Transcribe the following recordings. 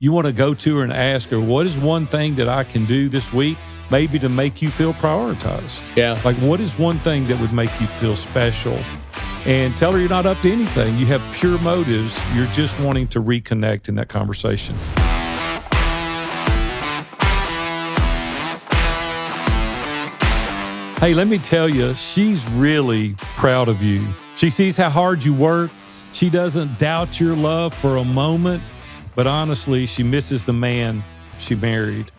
you want to go to her and ask her, what is one thing that I can do this week, maybe to make you feel prioritized? Yeah. Like, what is one thing that would make you feel special? And tell her you're not up to anything. You have pure motives. You're just wanting to reconnect in that conversation. Hey, let me tell you, she's really proud of you. She sees how hard you work. She doesn't doubt your love for a moment, but honestly, she misses the man she married.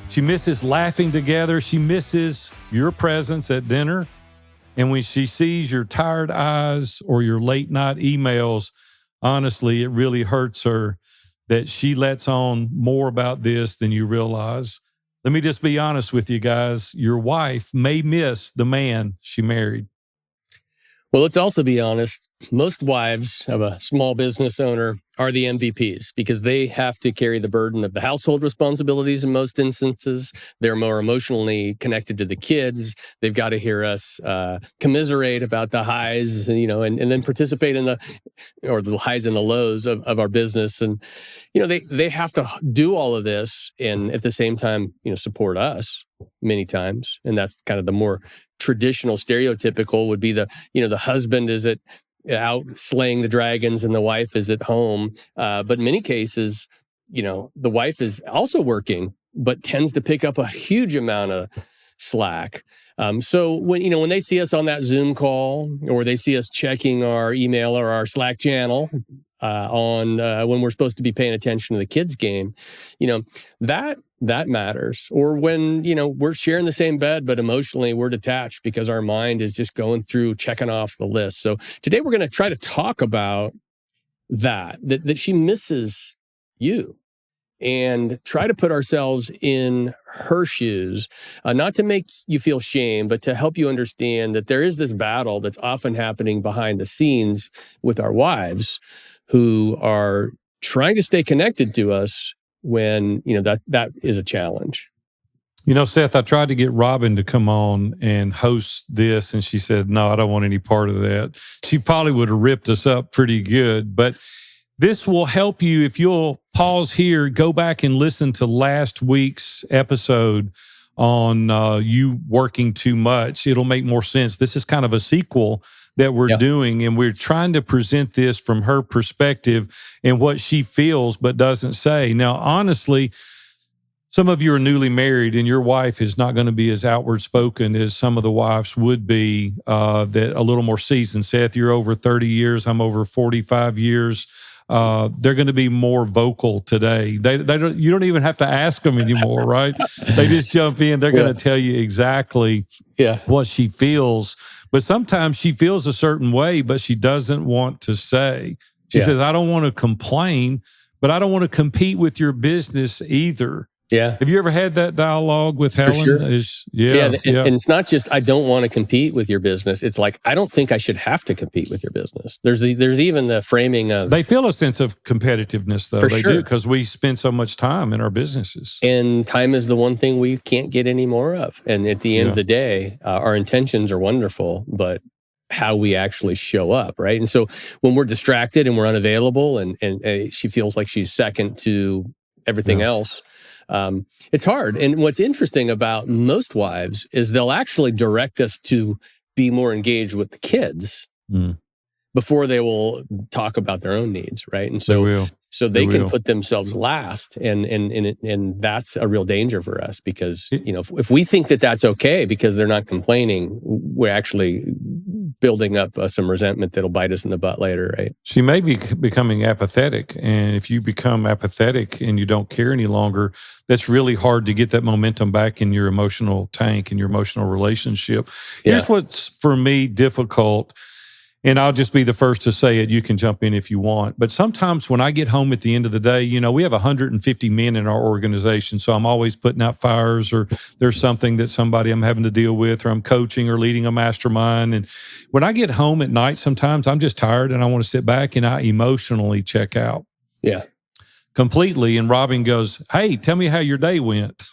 She misses laughing together. She misses your presence at dinner. And when she sees your tired eyes or your late night emails, honestly, it really hurts her that she lets on more about this than you realize. Let me just be honest with you guys. Your wife may miss the man she married. Well, let's also be honest. Most wives of a small business owner are the MVPs because they have to carry the burden of the household responsibilities in most instances. They're more emotionally connected to the kids. They've got to hear us commiserate about the highs, and then participate in the highs and the lows of our business. And, they have to do all of this and at the same time, support us many times. And that's kind of the more traditional stereotypical would be the husband is out slaying the dragons and the wife is at home. But in many cases, the wife is also working, but tends to pick up a huge amount of slack. So when they see us on that Zoom call or they see us checking our email or our Slack channel on when we're supposed to be paying attention to the kids' game, that matters. Or when, we're sharing the same bed, but emotionally we're detached because our mind is just going through checking off the list. So today we're going to try to talk about that she misses you and try to put ourselves in her shoes, not to make you feel shame, but to help you understand that there is this battle that's often happening behind the scenes with our wives who are trying to stay connected to us when, that is a challenge. Seth, I tried to get Robin to come on and host this, and she said, no, I don't want any part of that. She probably would have ripped us up pretty good, but this will help you. If you'll pause here, go back and listen to last week's episode on you working too much. It'll make more sense. This is kind of a sequel that we're doing, and we're trying to present this from her perspective and what she feels but doesn't say. Now, honestly, some of you are newly married and your wife is not going to be as outward spoken as some of the wives would be that a little more seasoned. Seth, you're over 30 years. I'm over 45 years. They're going to be more vocal today. They don't, you don't even have to ask them anymore, right? They just jump in. They're going to tell you exactly what she feels. But sometimes she feels a certain way, but she doesn't want to say. She says, I don't want to complain, but I don't want to compete with your business either. Yeah. Have you ever had that dialogue with Helen? Sure. And it's not just, I don't want to compete with your business. It's like, I don't think I should have to compete with your business. There's even the framing of... They feel a sense of competitiveness, though. They do, because we spend so much time in our businesses. And time is the one thing we can't get any more of. And at the end of the day, our intentions are wonderful, but how we actually show up, right? And so when we're distracted and we're unavailable and she feels like she's second to everything else, it's hard. And what's interesting about most wives is they'll actually direct us to be more engaged with the kids before they will talk about their own needs, right? And so they can put themselves last, and that's a real danger for us because if we think that that's okay because they're not complaining, we're actually building up some resentment that'll bite us in the butt later, right? She may be becoming apathetic, and if you become apathetic and you don't care any longer, that's really hard to get that momentum back in your emotional tank and your emotional relationship. Here's what's for me difficult. And I'll just be the first to say it. You can jump in if you want. But sometimes when I get home at the end of the day, we have 150 men in our organization. So I'm always putting out fires, or there's something that somebody I'm having to deal with, or I'm coaching or leading a mastermind. And when I get home at night, sometimes I'm just tired and I want to sit back and I emotionally check out. Yeah. Completely. And Robin goes, hey, tell me how your day went.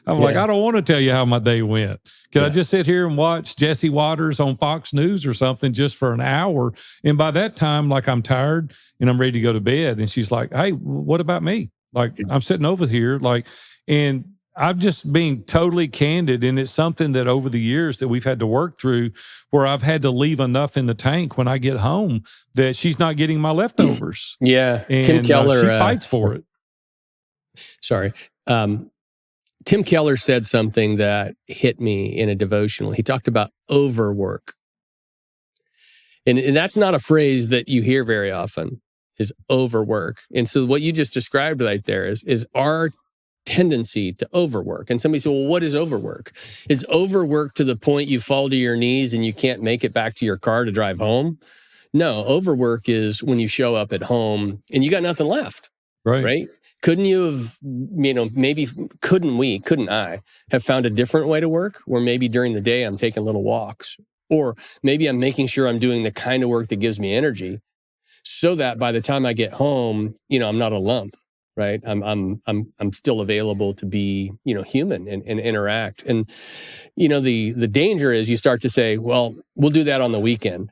I'm like, I don't want to tell you how my day went. Can I just sit here and watch Jesse Waters on Fox News or something just for an hour? And by that time, like, I'm tired and I'm ready to go to bed. And she's like, hey, what about me? Like, I'm sitting over here, like, and I'm just being totally candid. And it's something that over the years that we've had to work through, where I've had to leave enough in the tank when I get home that she's not getting my leftovers. Yeah. And she fights for it. Sorry. Tim Keller said something that hit me in a devotional. He talked about overwork. And that's not a phrase that you hear very often, is overwork. And so what you just described right there is our tendency to overwork. And somebody said, well, what is overwork? Is overwork to the point you fall to your knees and you can't make it back to your car to drive home? No, overwork is when you show up at home and you got nothing left. Right? Couldn't you have, maybe couldn't I have found a different way to work? Or maybe during the day I'm taking little walks, or maybe I'm making sure I'm doing the kind of work that gives me energy, so that by the time I get home, I'm not a lump, right? I'm still available to be, human and interact. And, the danger is you start to say, well, we'll do that on the weekend.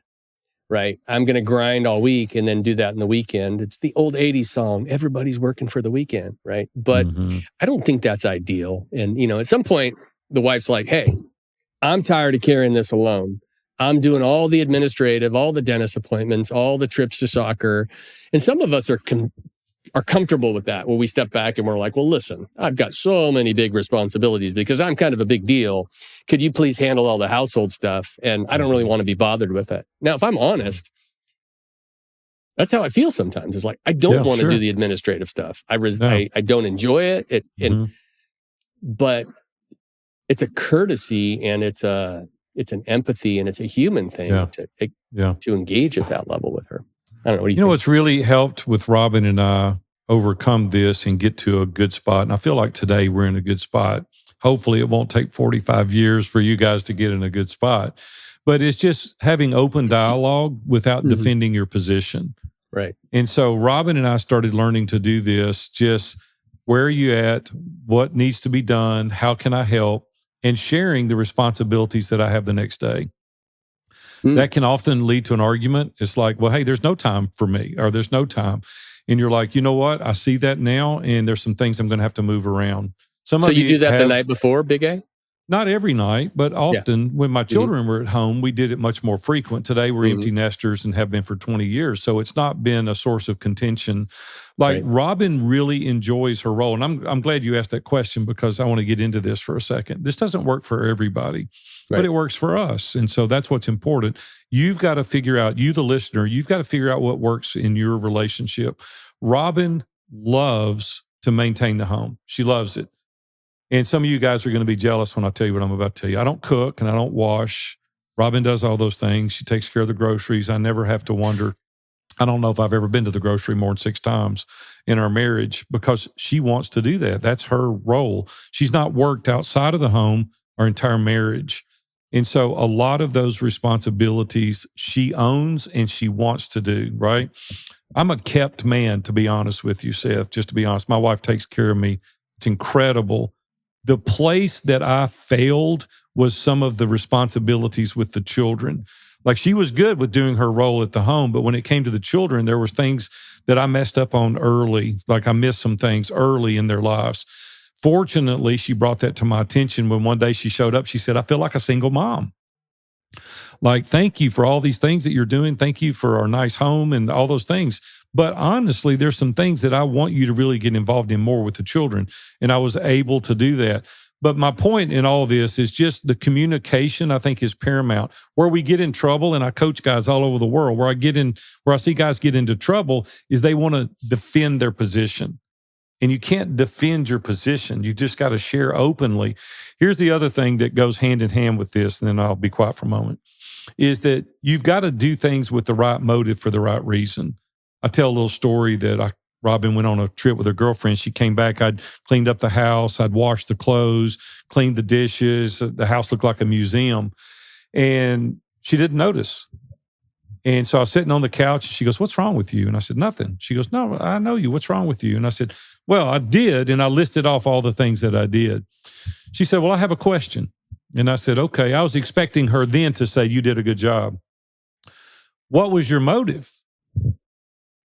Right. I'm going to grind all week and then do that in the weekend. It's the old 80s song, everybody's working for the weekend. Right. But I don't think that's ideal. And, at some point, the wife's like, hey, I'm tired of carrying this alone. I'm doing all the administrative, all the dentist appointments, all the trips to soccer. And some of us are comfortable with that, where we step back and we're like, well, listen, I've got so many big responsibilities because I'm kind of a big deal. Could you please handle all the household stuff? And I don't really want to be bothered with it. Now, if I'm honest, that's how I feel sometimes. It's like, I don't want to do the administrative stuff. I don't enjoy it. But it's a courtesy, and it's an empathy, and it's a human thing to engage at that level with her. I don't know. What do you think? What's really helped with Robin and I overcome this and get to a good spot, and I feel like today we're in a good spot. Hopefully it won't take 45 years for you guys to get in a good spot, but it's just having open dialogue without defending your position. Right. And so Robin and I started learning to do this. Just, where are you at? What needs to be done? How can I help? And sharing the responsibilities that I have the next day. That can often lead to an argument. It's like, well, hey, there's no time for me, or there's no time. And you're like, you know what? I see that now, and there's some things I'm going to have to move around. So you do that the night before, Big A? Not every night, but often when my children were at home, we did it much more frequent. Today, we're empty nesters and have been for 20 years. So it's not been a source of contention. Like, Robin really enjoys her role. And I'm glad you asked that question, because I want to get into this for a second. This doesn't work for everybody, but it works for us. And so that's what's important. You've got to figure out, you, the listener, you've got to figure out what works in your relationship. Robin loves to maintain the home. She loves it. And some of you guys are going to be jealous when I tell you what I'm about to tell you. I don't cook and I don't wash. Robin does all those things. She takes care of the groceries. I never have to wonder. I don't know if I've ever been to the grocery more than 6 times in our marriage, because she wants to do that. That's her role. She's not worked outside of the home our entire marriage. And so a lot of those responsibilities she owns and she wants to do, right? I'm a kept man, to be honest with you, Seth, just to be honest. My wife takes care of me. It's incredible. The place that I failed was some of the responsibilities with the children. Like, she was good with doing her role at the home, but when it came to the children, there was things that I messed up on early. Like, I missed some things early in their lives. Fortunately, she brought that to my attention when one day she showed up. She said, I feel like a single mom. Like, thank you for all these things that you're doing. Thank you for our nice home and all those things. But honestly, there's some things that I want you to really get involved in more with the children. And I was able to do that. But my point in all this is just the communication, I think, is paramount. Where we get in trouble, and I coach guys all over the world, where I see guys get into trouble, is they want to defend their position. And you can't defend your position. You just got to share openly. Here's the other thing that goes hand in hand with this, and then I'll be quiet for a moment, is that you've got to do things with the right motive for the right reason. I tell a little story that Robin went on a trip with her girlfriend. She came back. I'd cleaned up the house. I'd washed the clothes, cleaned the dishes. The house looked like a museum. And she didn't notice. And so I was sitting on the couch, and she goes, what's wrong with you? And I said, nothing. She goes, no, I know you. What's wrong with you? And I said, well, I did. And I listed off all the things that I did. She said, well, I have a question. And I said, okay. I was expecting her then to say, you did a good job. What was your motive?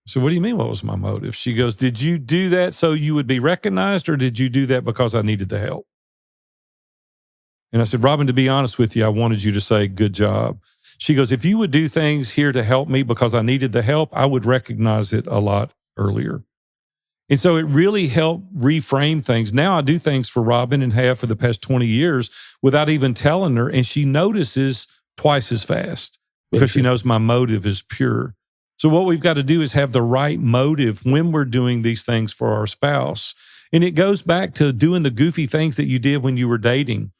So what do you mean, what was my motive? She goes, did you do that so you would be recognized, or did you do that because I needed the help? And I said, Robin, to be honest with you, I wanted you to say, good job. She goes, if you would do things here to help me because I needed the help, I would recognize it a lot earlier. And so it really helped reframe things. Now I do things for Robin and have for the past 20 years without even telling her. And she notices twice as fast because she knows my motive is pure. So what we've got to do is have the right motive when we're doing these things for our spouse. And it goes back to doing the goofy things that you did when you were dating.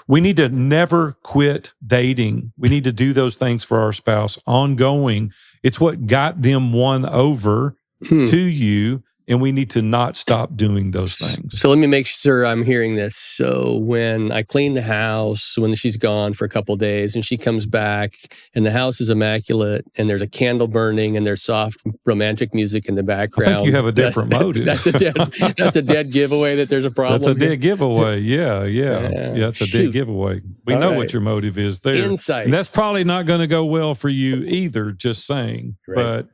We need to never quit dating. We need to do those things for our spouse ongoing. It's what got them won over to you, and we need to not stop doing those things. So let me make sure I'm hearing this. So when I clean the house, when she's gone for a couple of days and she comes back and the house is immaculate and there's a candle burning and there's soft romantic music in the background. I think you have a different motive. That's a dead giveaway that there's a problem. That's a dead giveaway. Yeah, that's a dead giveaway. We know what your motive is there. Insight. And that's probably not going to go well for you either, just saying. Right. But,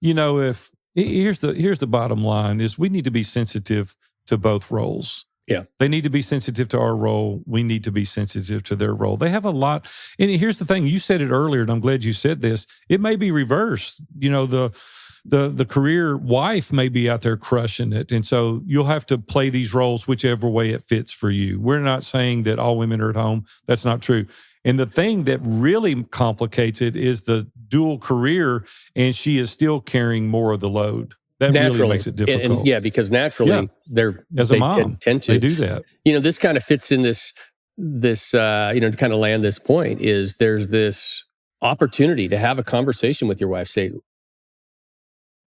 if here's the bottom line is we need to be sensitive to both roles. Yeah. They need to be sensitive to our role. We need to be sensitive to their role. They have a lot. And here's the thing, you said it earlier, and I'm glad you said this. It may be reversed. The career wife may be out there crushing it. And so you'll have to play these roles whichever way it fits for you. We're not saying that all women are at home. That's not true. And the thing that really complicates it is the dual career, and she is still carrying more of the load. That really makes it difficult. And because naturally, as a mom, tend to. They do that. This kind of fits in this to kind of land this point is there's this opportunity to have a conversation with your wife, say,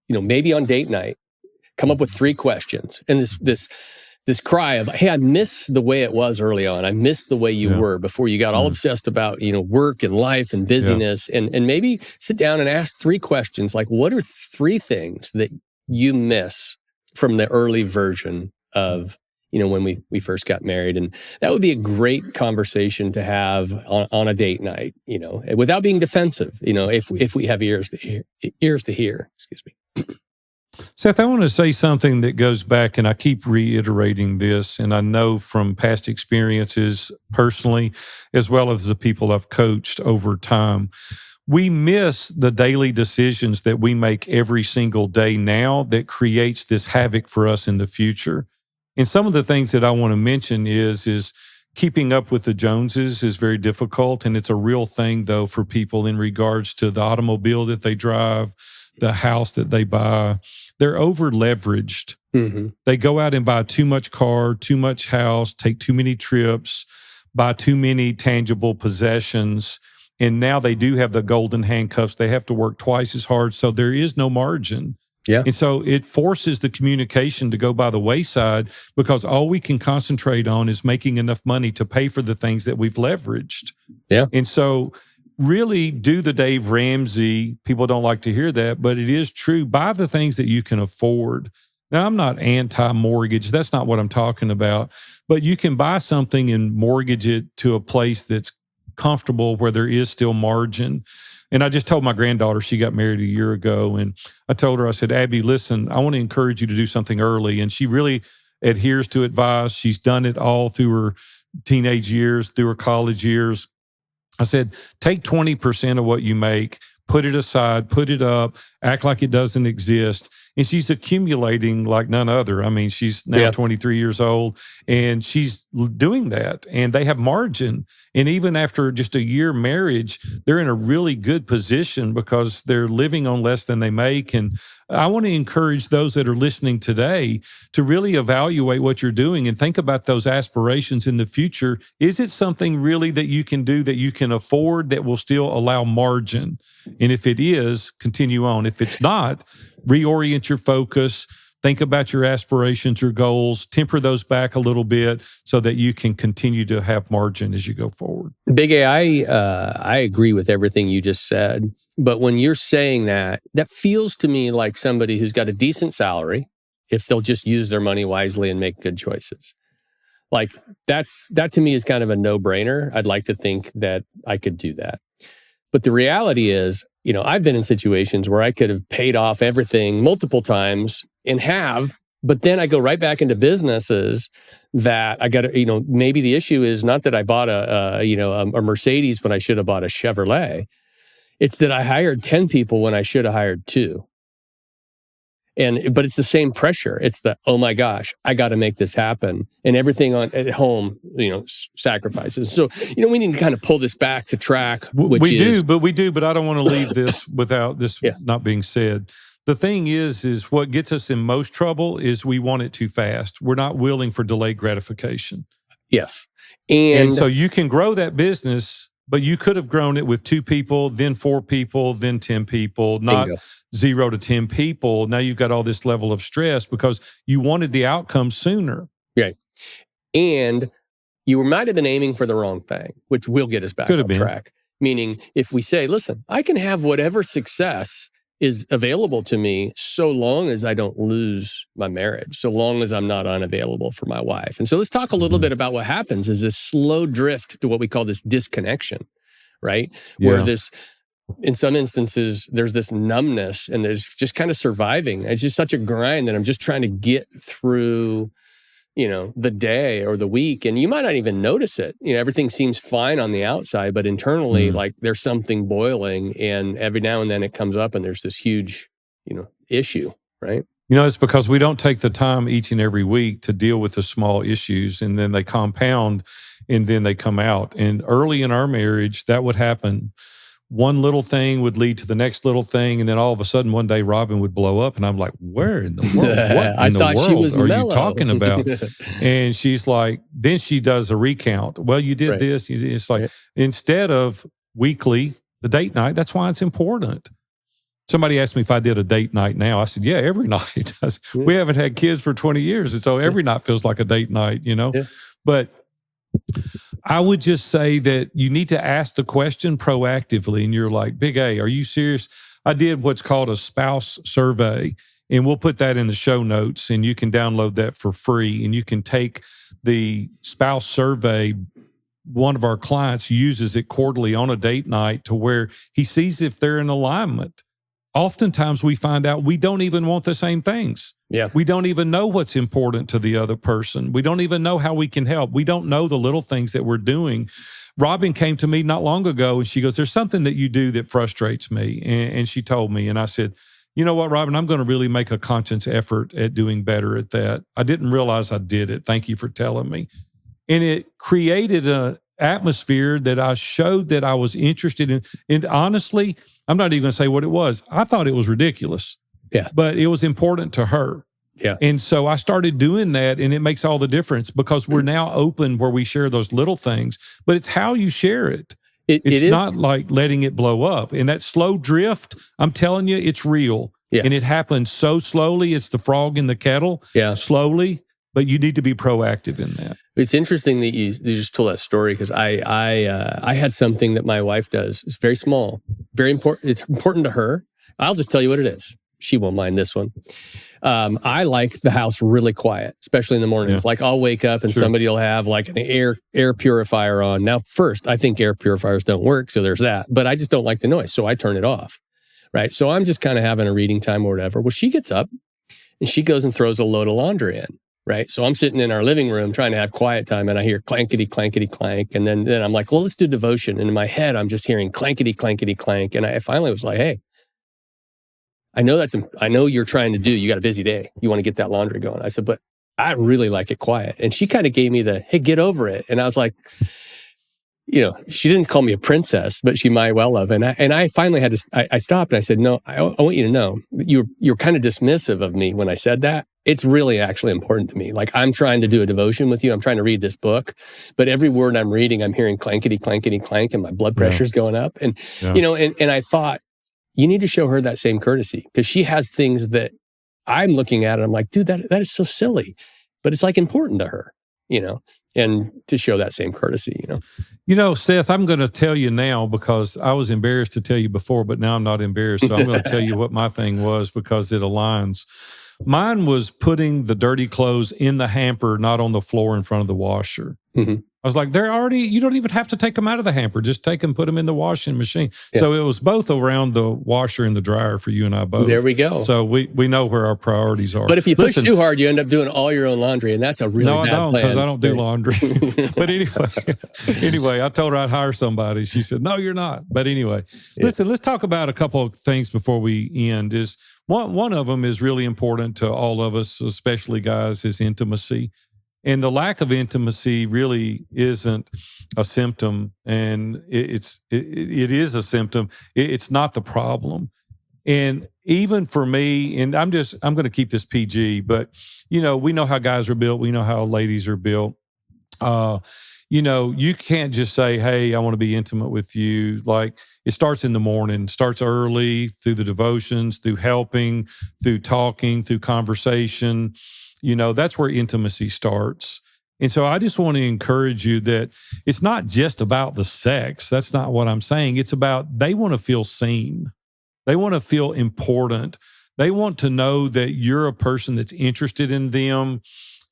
maybe on date night, come up with 3 questions. And this cry of, hey, I miss the way it was early on. I miss the way you were before you got all obsessed about, work and life and busyness. And maybe sit down and ask 3 questions. Like, what are 3 things that you miss from the early version of, when we first got married? And that would be a great conversation to have on a date night, without being defensive, if we have ears to hear, excuse me. Seth, I want to say something that goes back, and I keep reiterating this, and I know from past experiences personally, as well as the people I've coached over time, we miss the daily decisions that we make every single day now that creates this havoc for us in the future. And some of the things that I want to mention is keeping up with the Joneses is very difficult, and it's a real thing, though, for people in regards to the automobile that they drive, the house that they buy. They're over leveraged. Mm-hmm. They go out and buy too much car, too much house, take too many trips, buy too many tangible possessions. And now they do have the golden handcuffs. They have to work twice as hard. So there is no margin. Yeah. And so it forces the communication to go by the wayside because all we can concentrate on is making enough money to pay for the things that we've leveraged. Yeah. And so really do the Dave Ramsey. People don't like to hear that, but it is true. Buy the things that you can afford. Now, I'm not anti-mortgage. That's not what I'm talking about. But you can buy something and mortgage it to a place that's comfortable where there is still margin. And I just told my granddaughter, she got married a year ago, and I told her, I said, Abby, listen, I want to encourage you to do something early. And she really adheres to advice. She's done it all through her teenage years, through her college years. I said, take 20% of what you make, put it aside, put it up, act like it doesn't exist. And she's accumulating like none other. I mean, she's now 23 years old, and she's doing that. And they have margin. And even after just a year marriage, they're in a really good position because they're living on less than they make. And I want to encourage those that are listening today to really evaluate what you're doing and think about those aspirations in the future. Is it something really that you can do, that you can afford, that will still allow margin? And if it is, continue on. If it's not, reorient your focus, think about your aspirations, your goals, temper those back a little bit so that you can continue to have margin as you go forward. Big A, I agree with everything you just said. But when you're saying that, that feels to me like somebody who's got a decent salary, if they'll just use their money wisely and make good choices. Like that to me is kind of a no-brainer. I'd like to think that I could do that. But the reality is, I've been in situations where I could have paid off everything multiple times and have, but then I go right back into businesses that I got to, maybe the issue is not that I bought a Mercedes when I should have bought a Chevrolet. It's that I hired 10 people when I should have hired 2. But it's the same pressure. It's the, oh my gosh, I got to make this happen. And everything at home, sacrifices. So, we need to kind of pull this back to track. We do, but I don't want to leave this without this not being said. The thing is what gets us in most trouble is we want it too fast. We're not willing for delayed gratification. Yes. And so you can grow that business, but you could have grown it with 2 people, then 4 people, then 10 people, not 0 to 10 people. Now you've got all this level of stress because you wanted the outcome sooner. Right. And you might have been aiming for the wrong thing, which will get us back on track. Meaning, if we say, listen, I can have whatever success is available to me so long as I don't lose my marriage, so long as I'm not unavailable for my wife. And so let's talk a little bit about what happens is this slow drift to what we call this disconnection, right? Yeah. Where in some instances, there's this numbness and there's just kind of surviving. It's just such a grind that I'm just trying to get through, the day or the week. And you might not even notice it. Everything seems fine on the outside, but internally, like there's something boiling. And every now and then it comes up and there's this huge, issue, right? It's because we don't take the time each and every week to deal with the small issues, and then they compound and then they come out. And early in our marriage, that would happen. One little thing would lead to the next little thing, and then all of a sudden one day Robin would blow up, and I'm like, "Where in the world? What in the world are you talking about?" And she's like, then she does a recount. Well, you did this. It's like instead of weekly, the date night. That's why it's important. Somebody asked me if I did a date night now. I said, yeah, every night. We haven't had kids for 20 years, and so every night feels like a date night, But I would just say that you need to ask the question proactively. And you're like, Big A, are you serious? I did what's called a spouse survey, and we'll put that in the show notes, and you can download that for free. And you can take the spouse survey. One of our clients uses it quarterly on a date night to where he sees if they're in alignment. Oftentimes we find out we don't even want the same things. Yeah. We don't even know what's important to the other person. We don't even know how we can help. We don't know the little things that we're doing. Robin came to me not long ago and she goes, there's something that you do that frustrates me. And she told me, and I said, you know what, Robin, I'm going to really make a conscious effort at doing better at that. I didn't realize I did it. Thank you for telling me. And it created an atmosphere that I showed that I was interested in. And honestly, I'm not even going to say what it was. I thought it was ridiculous. Yeah. But it was important to her. Yeah. And so I started doing that, and it makes all the difference because we're now open where we share those little things, but it's how you share it. It's not like letting it blow up. And that slow drift, I'm telling you, it's real. Yeah. And it happens so slowly. It's the frog in the kettle. Yeah. Slowly, but you need to be proactive in that. It's interesting that you just told that story because I had something that my wife does. It's very small, very important. It's important to her. I'll just tell you what it is. She won't mind this one. I like the house really quiet, especially in the mornings. Yeah. Like I'll wake up and somebody will have like an air purifier on. Now, first, I think air purifiers don't work, so there's that. But I just don't like the noise, so I turn it off. Right? So I'm just kind of having a reading time or whatever. Well, she gets up and she goes and throws a load of laundry in. Right. So I'm sitting in our living room trying to have quiet time and I hear clankety, clankety, clank. And then I'm like, well, let's do devotion. And in my head, I'm just hearing clankety, clankety, clank. And I finally was like, hey, I know you're trying to you got a busy day. You want to get that laundry going. I said, but I really like it quiet. And she kind of gave me the, hey, get over it. And I was like, she didn't call me a princess, but she might well have. And I finally had to, I stopped and I said, no, I want you to know you're kind of dismissive of me when I said that. It's really actually important to me. Like I'm trying to do a devotion with you. I'm trying to read this book, but every word I'm reading, I'm hearing clankety, clankety, clank, and my blood pressure's going up. And, and I thought you need to show her that same courtesy because she has things that I'm looking at and I'm like, dude, that is so silly, but it's like important to her, and to show that same courtesy, Seth, I'm going to tell you now because I was embarrassed to tell you before, but now I'm not embarrassed. So I'm going to tell you what my thing was because it aligns. Mine was putting the dirty clothes in the hamper, not on the floor in front of the washer. Mm-hmm. I was like, you don't even have to take them out of the hamper. Just take them, put them in the washing machine. Yeah. So it was both around the washer and the dryer for you and I both. There we go. So we know where our priorities are. But if you push too hard, you end up doing all your own laundry, and that's a really bad plan. No, I don't, because I don't do laundry. But anyway, I told her I'd hire somebody. She said, no, you're not. But anyway, listen, let's talk about a couple of things before we end. Is one of them is really important to all of us, especially guys, is intimacy. And the lack of intimacy really isn't a symptom, and it is a symptom. It's not the problem. And even for me, and I'm going to keep this PG, but we know how guys are built. We know how ladies are built. You can't just say, hey, I want to be intimate with you. Like, it starts in the morning, starts early, through the devotions, through helping, through talking, through conversation. That's where intimacy starts. And so I just want to encourage you that it's not just about the sex. That's not what I'm saying. It's about, they want to feel seen. They want to feel important. They want to know that you're a person that's interested in them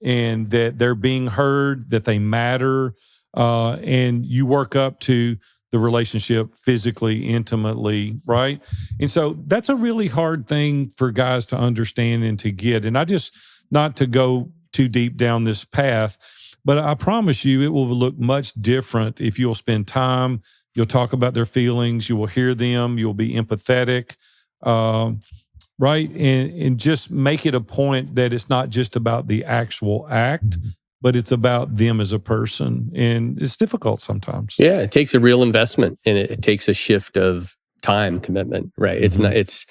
and that they're being heard, that they matter, and you work up to the relationship physically, intimately, right? And so that's a really hard thing for guys to understand and to get. And not to go too deep down this path, but I promise you it will look much different if you'll spend time, you'll talk about their feelings, you will hear them, you'll be empathetic, right? And just make it a point that it's not just about the actual act, but it's about them as a person. And it's difficult sometimes. Yeah, it takes a real investment, and it takes a shift of time commitment, right? It's not, it's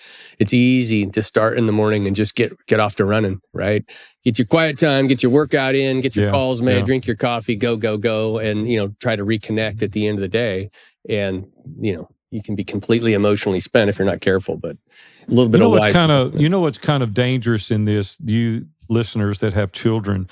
easy to start in the morning and just get off to running, right? Get your quiet time, get your workout in, get your calls made, drink your coffee, go, and, try to reconnect at the end of the day. And, you can be completely emotionally spent if you're not careful, but a little bit what's kind of dangerous in this, you listeners that have children,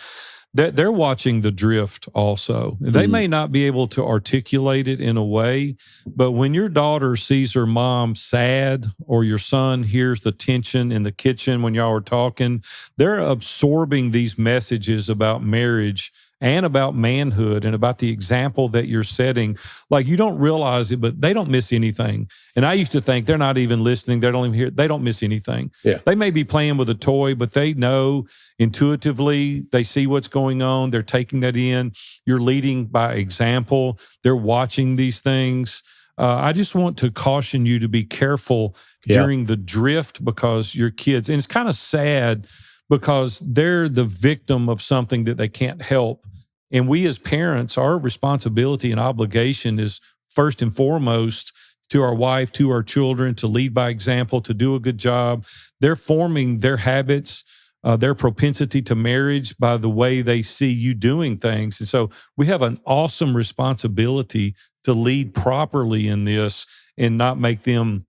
that they're watching the drift also. They may not be able to articulate it in a way, but when your daughter sees her mom sad, or your son hears the tension in the kitchen when y'all are talking, they're absorbing these messages about marriage and about manhood and about the example that you're setting. Like, you don't realize it, but they don't miss anything. And I used to think they're not even listening. They don't even hear. They don't miss anything. Yeah. They may be playing with a toy, but they know intuitively, they see what's going on. They're taking that in. You're leading by example. They're watching these things. I just want to caution you to be careful during the drift, because your kids, and it's kind of sad, because they're the victim of something that they can't help. And we as parents, our responsibility and obligation is first and foremost to our wife, to our children, to lead by example, to do a good job. They're forming their habits, their propensity to marriage by the way they see you doing things. And so we have an awesome responsibility to lead properly in this and not make them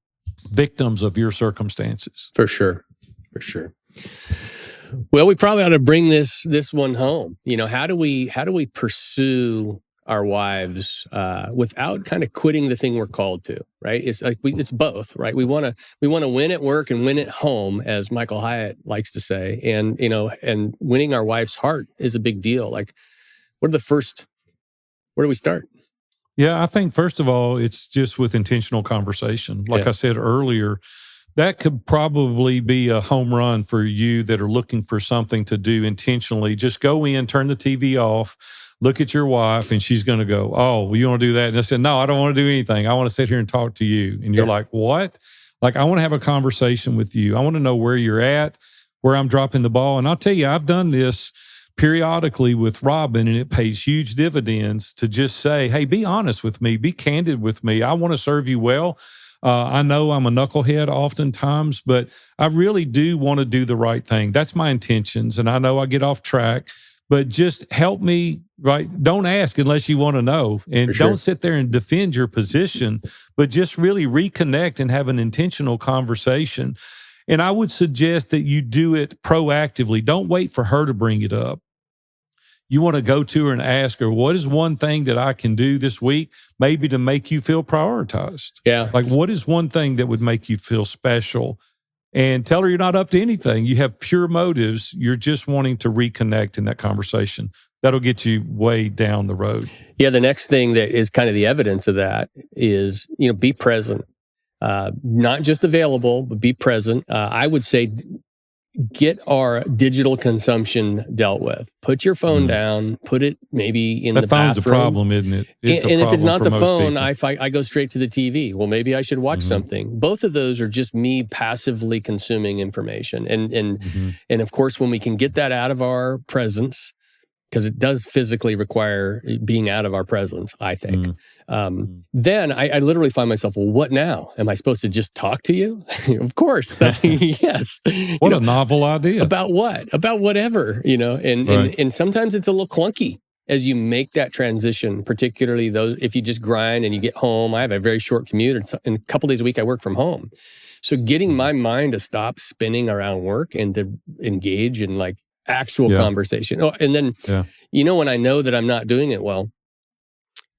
victims of your circumstances. For sure. Well, we probably ought to bring this one home. How do we pursue our wives without kind of quitting the thing we're called to? Right? It's like it's both, right? We want to win at work and win at home, as Michael Hyatt likes to say. And and winning our wife's heart is a big deal. Like, where do we start? Yeah, I think first of all, it's just with intentional conversation. Like I said earlier, that could probably be a home run for you that are looking for something to do intentionally. Just go in, turn the TV off, look at your wife, and she's going to go, oh, well, you want to do that? And I said, no, I don't want to do anything. I want to sit here and talk to you. And you're like, what? Like, I want to have a conversation with you. I want to know where you're at, where I'm dropping the ball. And I'll tell you, I've done this periodically with Robin, and it pays huge dividends to just say, hey, be honest with me, be candid with me. I want to serve you well. I know I'm a knucklehead oftentimes, but I really do want to do the right thing. That's my intentions. And I know I get off track, but just help me, right? Don't ask unless you want to know. And don't sit there and defend your position, but just really reconnect and have an intentional conversation. And I would suggest that you do it proactively. Don't wait for her to bring it up. You want to go to her and ask her, what is one thing that I can do this week, maybe to make you feel prioritized? Yeah. Like, what is one thing that would make you feel special? And tell her you're not up to anything. You have pure motives. You're just wanting to reconnect in that conversation. That'll get you way down the road. Yeah, the next thing that is kind of the evidence of that is, be present. Not just available, but be present. I would say get our digital consumption dealt with. Put your phone down, put it maybe in the bathroom. That phone's a problem, isn't it? It's a and if it's problem not for the most phone, people. I go straight to the TV. Well, maybe I should watch something. Both of those are just me passively consuming information. And of course, when we can get that out of our presence, because it does physically require being out of our presence, I think. Then I literally find myself, well, what now? Am I supposed to just talk to you? Of course. Yes. What a novel idea. About what? About whatever, and sometimes it's a little clunky as you make that transition, particularly if you just grind and you get home. I have a very short commute, and a couple days a week I work from home. So getting my mind to stop spinning around work and to engage in like actual conversation. Oh, and then, when I know that I'm not doing it well,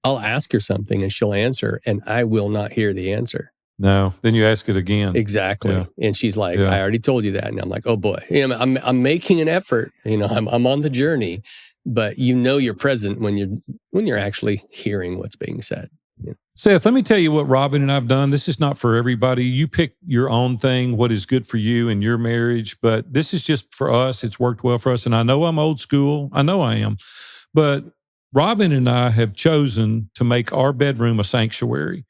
I'll ask her something and she'll answer, and I will not hear the answer. No, then you ask it again. Exactly. Yeah. And she's like, I already told you that. And I'm like, oh boy, I'm making an effort, I'm on the journey, but you're present when you're actually hearing what's being said. Yeah. Seth, let me tell you what Robin and I've done. This is not for everybody. You pick your own thing, what is good for you and your marriage, but this is just for us. It's worked well for us. And I know I'm old school. I know I am. But Robin and I have chosen to make our bedroom a sanctuary.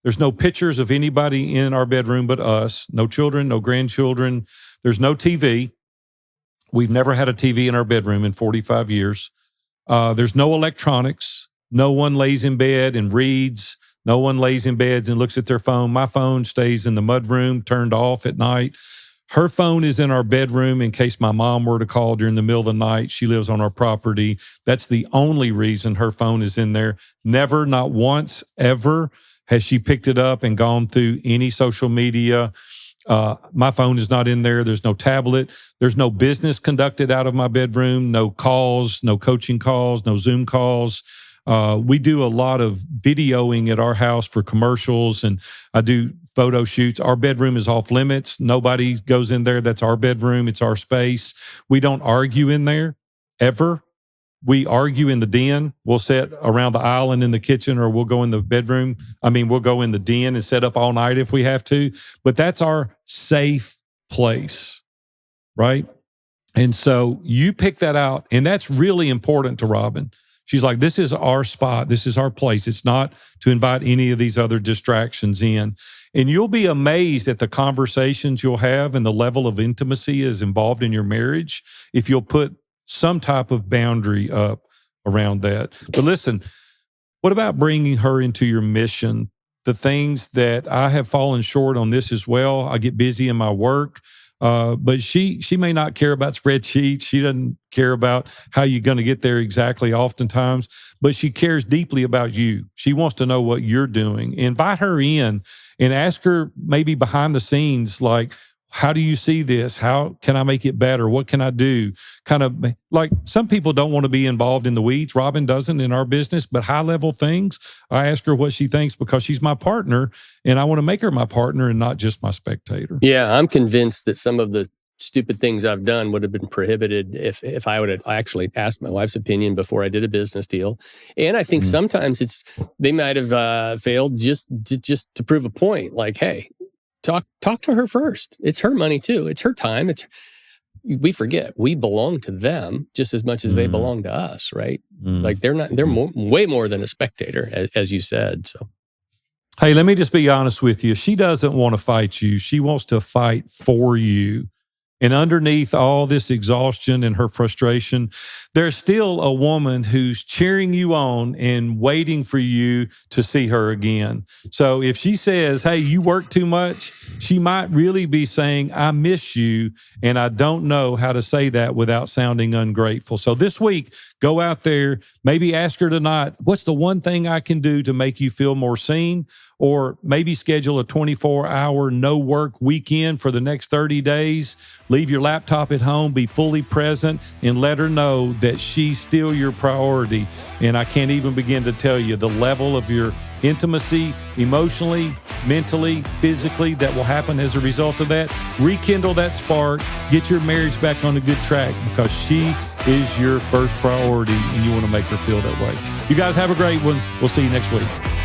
There's no pictures of anybody in our bedroom but us. No children, no grandchildren. There's no TV. We've never had a TV in our bedroom in 45 years. There's no electronics. No one lays in bed and reads. No one lays in bed and looks at their phone. My phone stays in the mudroom, turned off at night. Her phone is in our bedroom in case my mom were to call during the middle of the night. She lives on our property. That's the only reason her phone is in there. Never, not once, ever has she picked it up and gone through any social media. My phone is not in there. There's no tablet. There's no business conducted out of my bedroom. No calls, no coaching calls, no Zoom calls. We do a lot of videoing at our house for commercials, and I do photo shoots. Our bedroom is off limits. Nobody goes in there. That's our bedroom. It's our space. We don't argue in there ever. We argue in the den. We'll sit around the island in the kitchen, or we'll go in the bedroom. We'll go in the den and set up all night if we have to. But that's our safe place, right? And so you pick that out, and that's really important to Robin. She's like, this is our spot. This is our place. It's not to invite any of these other distractions in. And you'll be amazed at the conversations you'll have and the level of intimacy is involved in your marriage if you'll put some type of boundary up around that. But listen, what about bringing her into your mission? The things that I have fallen short on this as well. I get busy in my work. But she may not care about spreadsheets. She doesn't care about how you're going to get there exactly oftentimes, but she cares deeply about you. She wants to know what you're doing. Invite her in and ask her maybe behind the scenes, like, how do you see this? How can I make it better? What can I do? Kind of like some people don't want to be involved in the weeds. Robin doesn't in our business, but high level things, I ask her what she thinks because she's my partner and I want to make her my partner and not just my spectator. Yeah, I'm convinced that some of the stupid things I've done would have been prohibited if I would have actually asked my wife's opinion before I did a business deal. And I think sometimes they might have failed just to prove a point. Like, hey, talk to her first. It's her money too. It's her time. We forget we belong to them just as much as they belong to us, right? Like they're way more than a spectator, as you said. So, hey, let me just be honest with you. She doesn't want to fight you. She wants to fight for you. And underneath all this exhaustion and her frustration, there's still a woman who's cheering you on and waiting for you to see her again. So if she says, hey, you work too much, she might really be saying, I miss you, and I don't know how to say that without sounding ungrateful. So this week, go out there, maybe ask her tonight, what's the one thing I can do to make you feel more seen? Or maybe schedule a 24-hour no-work weekend for the next 30 days. Leave your laptop at home, be fully present, and let her know that she's still your priority. And I can't even begin to tell you the level of your intimacy, emotionally, mentally, physically, that will happen as a result of that. Rekindle that spark, get your marriage back on a good track, because she is your first priority and you want to make her feel that way. You guys have a great one. We'll see you next week.